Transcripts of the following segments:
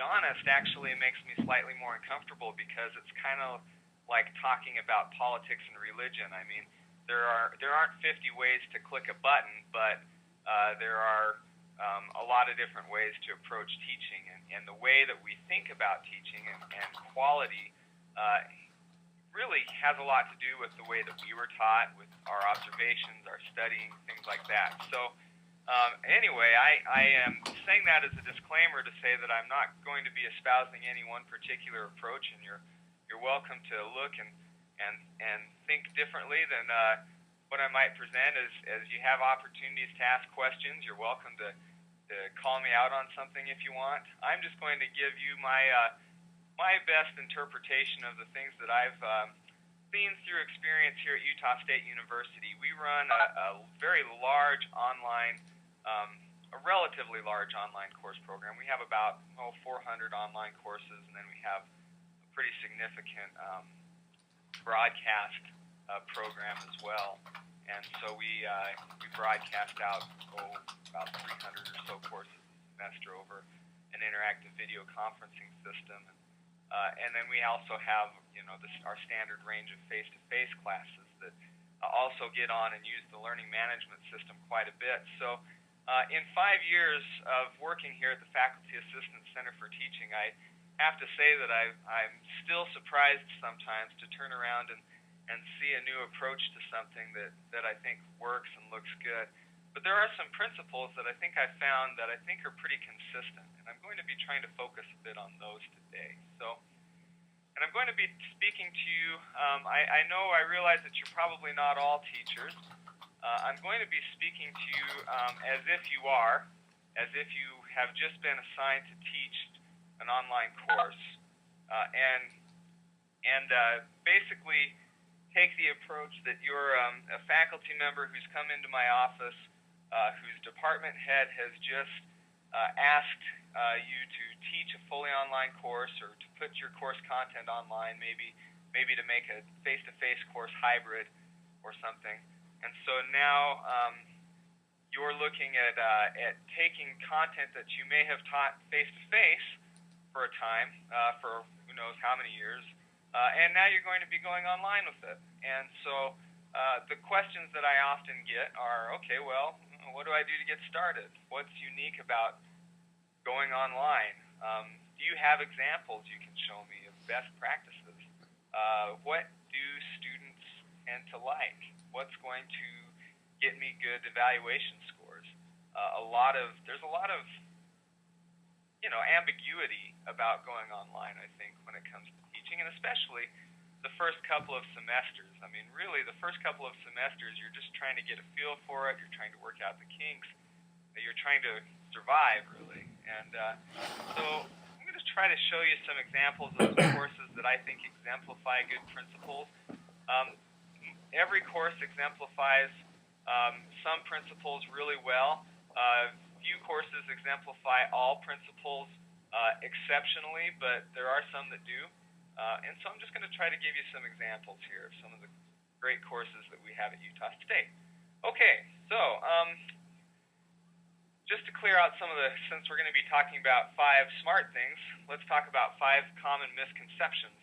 honest, actually makes me slightly more uncomfortable because it's kind of like talking about politics and religion. I mean, there aren't 50 ways to click a button, but there are a lot of different ways to approach teaching, and the way that we think about teaching and quality really has a lot to do with the way that we were taught, with our observations, our studying, things like that. So anyway, I am saying that as a disclaimer to say that I'm not going to be espousing any one particular approach, and you're welcome to look and think differently than what I might present. As you have opportunities to ask questions, you're welcome to call me out on something if you want. I'm just going to give you my best interpretation of the things that I've seen through experience here at Utah State University. We run a very large online, a relatively large online course program. We have about 400 online courses, and then we have a pretty significant broadcast program as well. And so we broadcast out about 300 or so courses a semester over an interactive video conferencing system. And then we also have, our standard range of face-to-face classes that also get on and use the learning management system quite a bit. So in 5 years of working here at the Faculty Assistance Center for Teaching, I have to say that I'm still surprised sometimes to turn around and see a new approach to something that I think works and looks good. But there are some principles that I think I've found that I think are pretty consistent, and I'm going to be trying to focus a bit on those today. And I'm going to be speaking to you, I realize that you're probably not all teachers. I'm going to be speaking to you as if you are, as if you have just been assigned to teach an online course, and basically take the approach that you're a faculty member who's come into my office, whose department head has just asked you to teach a fully online course, or to put your course content online, maybe to make a face-to-face course hybrid or something. And so now you're looking at taking content that you may have taught face-to-face for a time, for who knows how many years, and now you're going to be going online with it. And so the questions that I often get are, okay, well, what do I do to get started? What's unique about going online? Do you have examples you can show me of best practices? What do students tend to like? What's going to get me good evaluation scores? There's a lot of ambiguity about going online, I think, when it comes to teaching, and especially the first couple of semesters. I mean, really, the first couple of semesters, you're just trying to get a feel for it. You're trying to work out the kinks. You're trying to survive, really. And so I'm going to try to show you some examples of some courses that I think exemplify good principles. Every course exemplifies some principles really well. Few courses exemplify all principles exceptionally, but there are some that do. And so I'm just going to try to give you some examples here of some of the great courses that we have at Utah State. Okay, so just to clear out since we're going to be talking about 5 smart things, let's talk about 5 common misconceptions.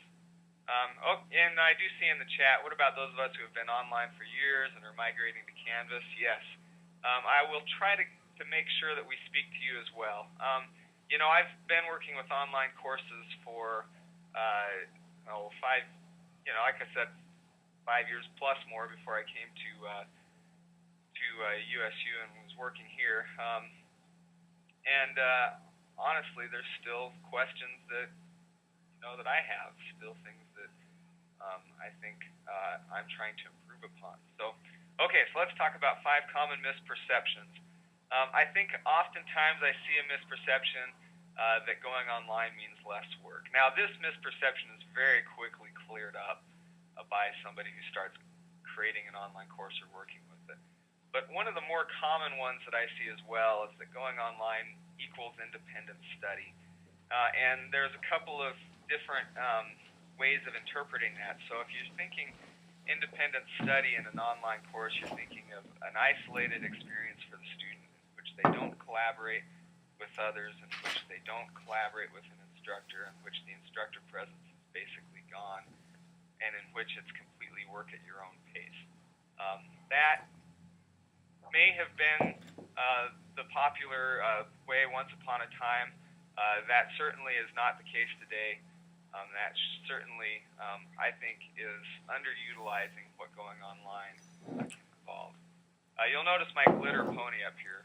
And I do see in the chat, what about those of us who have been online for years and are migrating to Canvas? Yes. I will try to make sure that we speak to you as well. I've been working with online courses for 5, like I said, 5 years plus more before I came to USU and was working here. Honestly, there's still questions that that I have, still things that I think I'm trying to improve upon. So let's talk about 5 common misperceptions. I think oftentimes I see a misperception that going online means less work. Now, this misperception is very quickly cleared up by somebody who starts creating an online course or working with it. But one of the more common ones that I see as well is that going online equals independent study. And there's a couple of different ways of interpreting that. So if you're thinking independent study in an online course, you're thinking of an isolated experience for the student in which they don't collaborate, with others, in which they don't collaborate with an instructor, in which the instructor presence is basically gone, and in which it's completely work at your own pace. That may have been the popular way once upon a time. That certainly is not the case today. That certainly, I think, is underutilizing what going online can involve. You'll notice my glitter pony up here.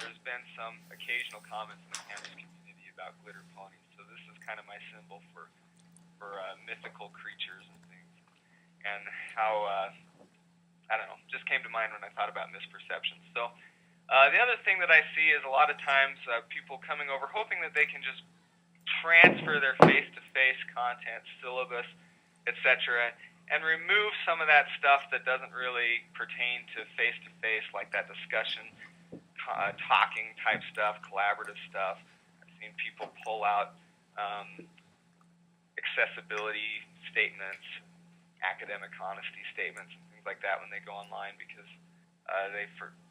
There's been some occasional comments in the campus community about glitter ponies, so this is kind of my symbol for mythical creatures and things, and how, I don't know, just came to mind when I thought about misperceptions. So the other thing that I see is a lot of times people coming over hoping that they can just transfer their face-to-face content, syllabus, etc., and remove some of that stuff that doesn't really pertain to face-to-face, like that discussion, talking type stuff, collaborative stuff. I've seen people pull out accessibility statements, academic honesty statements, and things like that when they go online because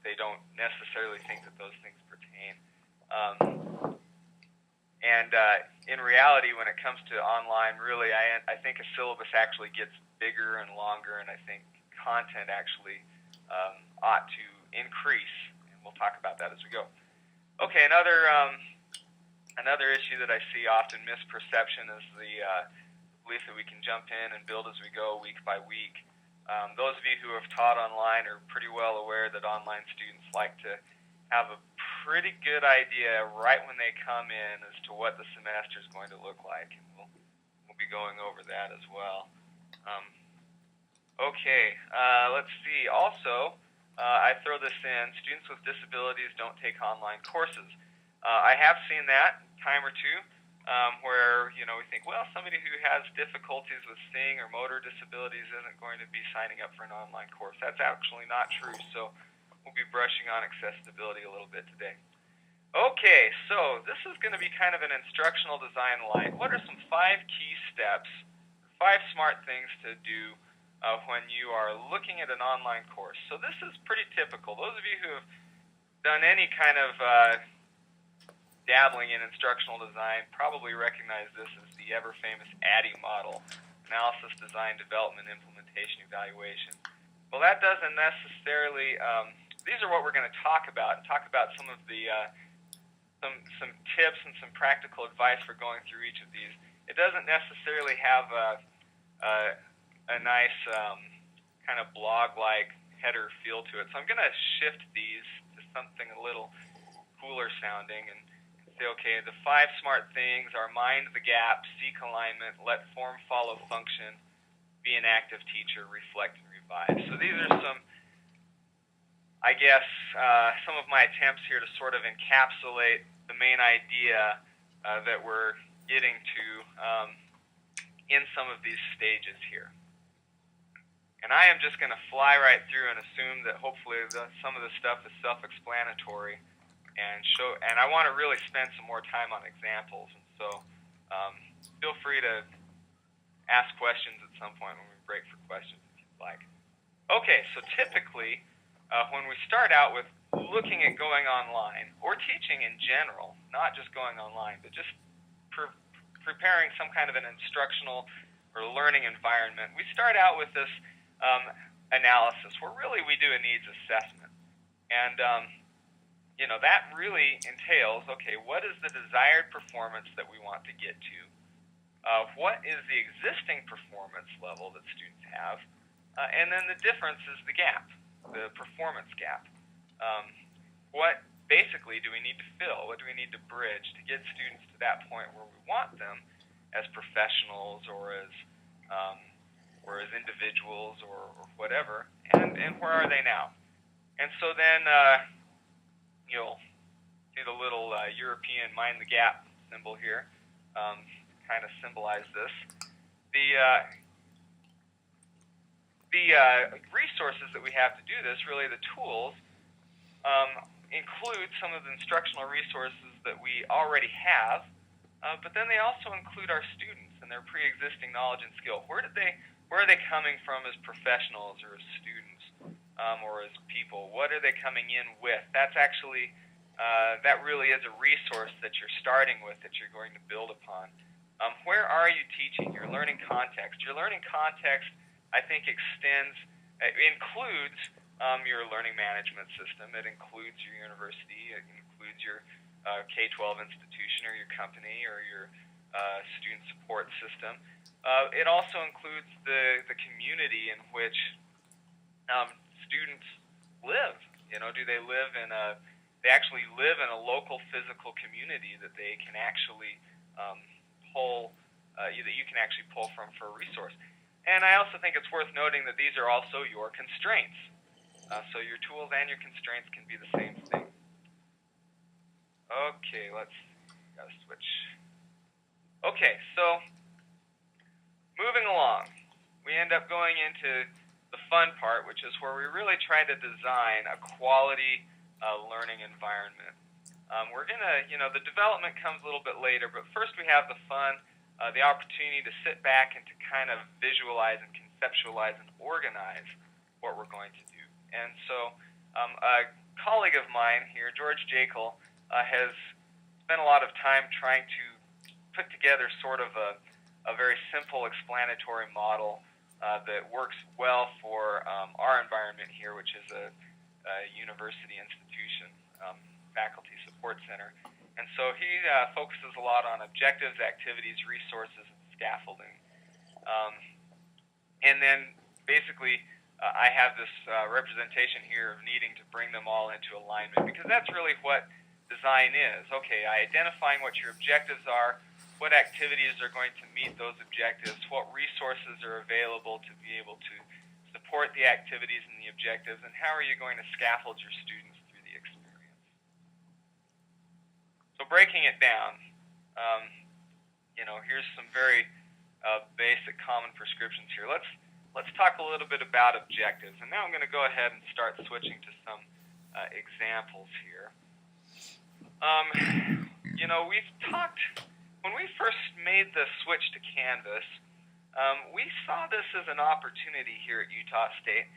they don't necessarily think that those things pertain. In reality, when it comes to online, really, I think a syllabus actually gets bigger and longer, and I think content actually ought to increase, and we'll talk about that as we go. Okay, another issue that I see often, misperception, is the belief that we can jump in and build as we go, week by week. Those of you who have taught online are pretty well aware that online students like to have a pretty good idea right when they come in as to what the semester is going to look like, and we'll be going over that as well. Okay, let's see. Also, I throw this in, students with disabilities don't take online courses. I have seen that time or two, where we think, well, somebody who has difficulties with seeing or motor disabilities isn't going to be signing up for an online course. That's actually not true, so we'll be brushing on accessibility a little bit today. Okay, so this is going to be kind of an instructional design light. What are some 5 key steps, 5 smart things to do when you are looking at an online course? So this is pretty typical. Those of you who have done any kind of dabbling in instructional design probably recognize this as the ever-famous ADDIE model, analysis, design, development, implementation, evaluation. Well, that doesn't necessarily, these are what we're going to talk about some of the, some tips and some practical advice for going through each of these. It doesn't necessarily have a nice kind of blog-like header feel to it. So I'm going to shift these to something a little cooler sounding and say, okay, the 5 smart things are mind the gap, seek alignment, let form follow function, be an active teacher, reflect and revise. So these are some, I guess, some of my attempts here to sort of encapsulate the main idea that we're getting to in some of these stages here. And I am just going to fly right through and assume that hopefully some of the stuff is self-explanatory, and I want to really spend some more time on examples. And so feel free to ask questions at some point when we break for questions if you'd like. Okay, so typically when we start out with looking at going online, or teaching in general, not just going online, but just preparing some kind of an instructional or learning environment, we start out with this analysis where really we do a needs assessment. And that really entails, okay, what is the desired performance that we want to get to? What is the existing performance level that students have? And then the difference is the gap, the performance gap. What basically do we need to fill? What do we need to bridge to get students to that point where we want them as professionals or as individuals or whatever? And where are they now? And so then you'll see the little European mind the gap symbol here, kind of symbolize this. The resources that we have to do this, really the tools, include some of the instructional resources that we already have, but then they also include our students and their pre-existing knowledge and skill. Where are they coming from as professionals or as students or as people? What are they coming in with? That's actually that really is a resource that you're starting with, that you're going to build upon. Where are you teaching? Your learning context. Your learning context, I think, includes your learning management system. It includes your university. It includes your K-12 institution or your company or your student support system. It also includes the community in which students live. Do they live they actually live in a local physical community that they can actually that you can actually pull from for a resource. And I also think it's worth noting that these are also your constraints. So your tools and your constraints can be the same thing. Okay, gotta switch. Okay, so moving along, we end up going into the fun part, which is where we really try to design a quality learning environment. We're gonna, the development comes a little bit later, but first we have the fun, the opportunity to sit back and to kind of visualize and conceptualize and organize what we're going to do. And so a colleague of mine here, George Jekyll, has spent a lot of time trying to put together sort of a very simple explanatory model that works well for our environment here, which is a university institution, faculty support center. And so he focuses a lot on objectives, activities, resources, and scaffolding. And then basically I have this representation here of needing to bring them all into alignment, because that's really what design is. Okay, identifying what your objectives are, what activities are going to meet those objectives, what resources are available to be able to support the activities and the objectives, and how are you going to scaffold your students through the experience. So breaking it down, here's some very basic common prescriptions here. Let's talk a little bit about objectives, and now I'm going to go ahead and start switching to some examples here. We've talked, when we first made the switch to Canvas, we saw this as an opportunity here at Utah State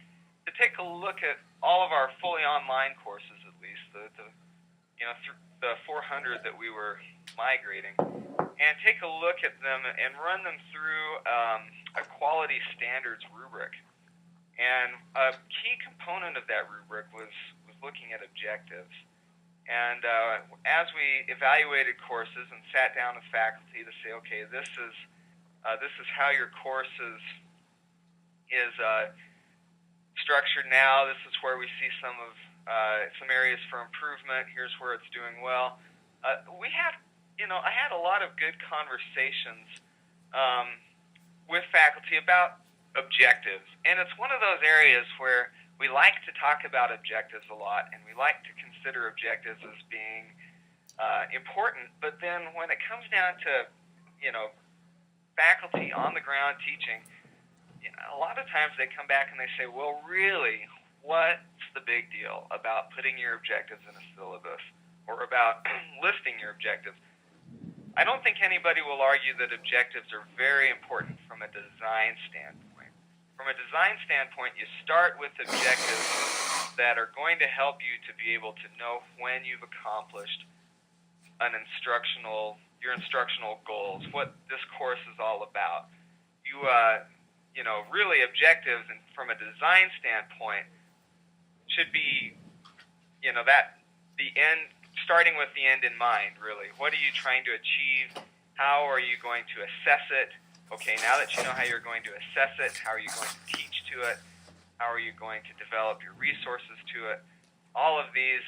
to take a look at all of our fully online courses, at least the 400 that we were migrating, and take a look at them and run them through a quality standards rubric. And a key component of that rubric was looking at objectives. And as we evaluated courses and sat down with faculty to say, okay, this is how your course is structured now. This is where we see some areas for improvement. Here's where it's doing well. I had a lot of good conversations with faculty about objectives, and it's one of those areas where we like to talk about objectives a lot, and we like to consider objectives as being important, but then when it comes down to, faculty on the ground teaching, a lot of times they come back and they say, well, really, what's the big deal about putting your objectives in a syllabus or about listing your objectives? I don't think anybody will argue that objectives are very important from a design standpoint. From a design standpoint, you start with objectives that are going to help you to be able to know when you've accomplished your instructional goals, what this course is all about. Really objectives, and from a design standpoint, should be, the end, starting with the end in mind, really. What are you trying to achieve? How are you going to assess it? Okay, now that you know how you're going to assess it, how are you going to teach to it? How are you going to develop your resources to it? All of these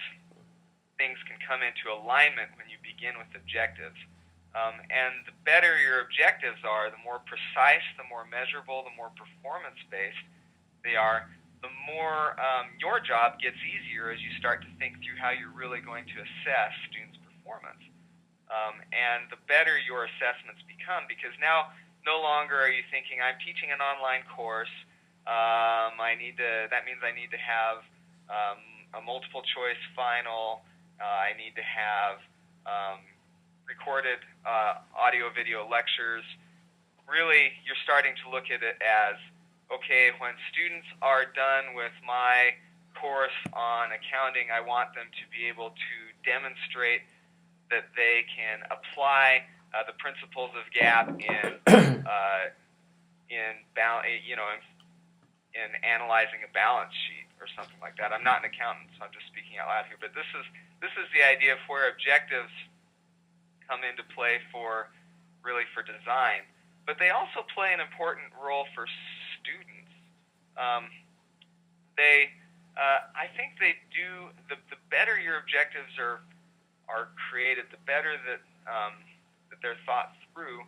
things can come into alignment when you begin with objectives. And the better your objectives are, the more precise, the more measurable, the more performance-based they are, the more your job gets easier as you start to think through how you're really going to assess students' performance. And the better your assessments become, because now no longer are you thinking, I'm teaching an online course, that means I need to have a multiple choice final, I need to have recorded audio-video lectures. Really, you're starting to look at it as, okay, when students are done with my course on accounting, I want them to be able to demonstrate that they can apply the principles of GAAP in analyzing a balance sheet or something like that. I'm not an accountant, so I'm just speaking out loud here. But this is the idea of where objectives come into play for design. But they also play an important role for students. I think they do. The better your objectives are created, the better that they're thought through,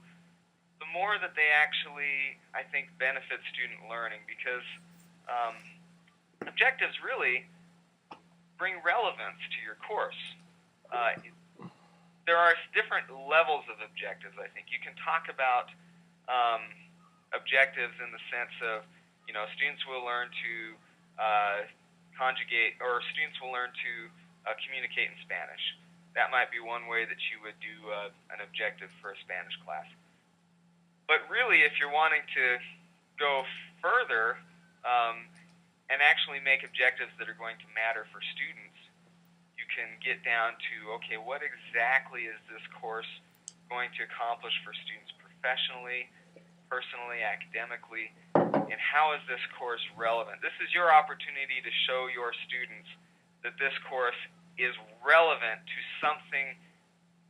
the more that they actually, I think, benefit student learning, because objectives really bring relevance to your course. There are different levels of objectives, I think. You can talk about objectives in the sense of, students will learn to conjugate, or students will learn to communicate in Spanish. That might be one way that you would do an objective for a Spanish class. But really, if you're wanting to go further and actually make objectives that are going to matter for students, you can get down to, okay, what exactly is this course going to accomplish for students professionally, personally, academically, and how is this course relevant? This is your opportunity to show your students that this course is relevant to something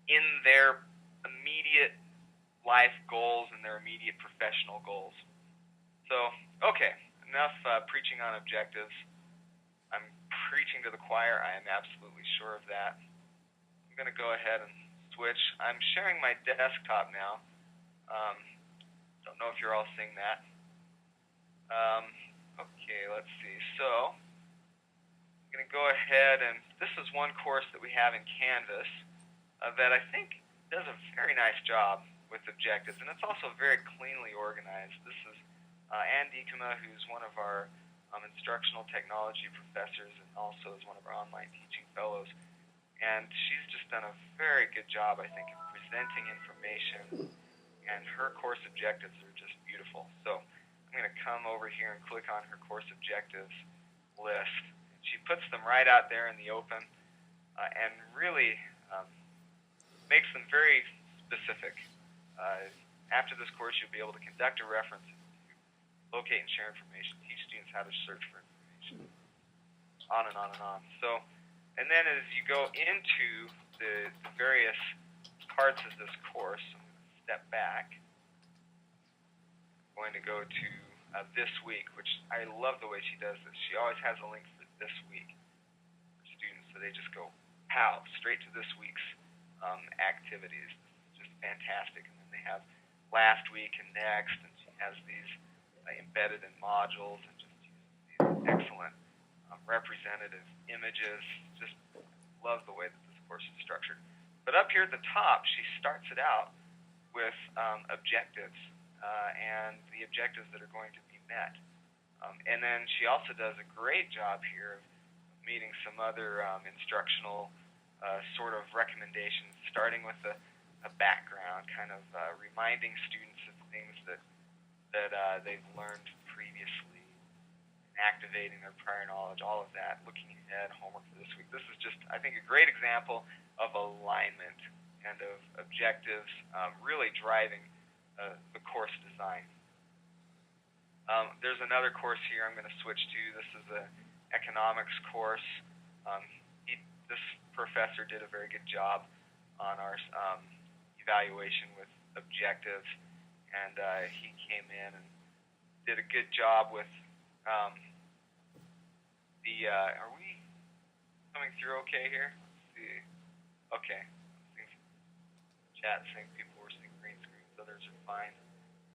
in their immediate life goals and their immediate professional goals. So, okay, enough preaching on objectives. I'm preaching to the choir. I am absolutely sure of that. I'm going to go ahead and switch. I'm sharing my desktop now. Don't know if you're all seeing that. Okay, let's see. So, I'm going to go ahead, and this is one course that we have in Canvas that I think does a very nice job with objectives, and it's also very cleanly organized. This is Ann Diekema, who's one of our instructional technology professors and also is one of our online teaching fellows. And she's just done a very good job, I think, of presenting information, and her course objectives are just beautiful. So I'm going to come over here and click on her course objectives list. She puts them right out there in the open and really makes them very specific. After this course, you'll be able to conduct a reference, locate and share information, teach students how to search for information, on and on and on. So, and then as you go into the various parts of this course, I'm going to step back. I'm going to go to this week, which I love the way she does this. She always has a link for this week for students, so they just go, pow, straight to this week's activities. This is just fantastic. And then they have last week and next, and she has these embedded in modules, and just uses these excellent representative images. Just love the way that this course is structured. But up here at the top, she starts it out with objectives and the objectives that are going to be met. And then she also does a great job here of meeting some other instructional sort of recommendations, starting with a background, kind of reminding students of things that they've learned previously, activating their prior knowledge, all of that, looking ahead, homework for this week. This is just, I think, a great example of alignment and of objectives really driving the course design. There's another course here I'm going to switch to. This is an economics course. This professor did a very good job on our evaluation with objectives, and he came in and did a good job with are we coming through okay here? Let's see. Okay. Chat saying people were seeing green screens, others are fine.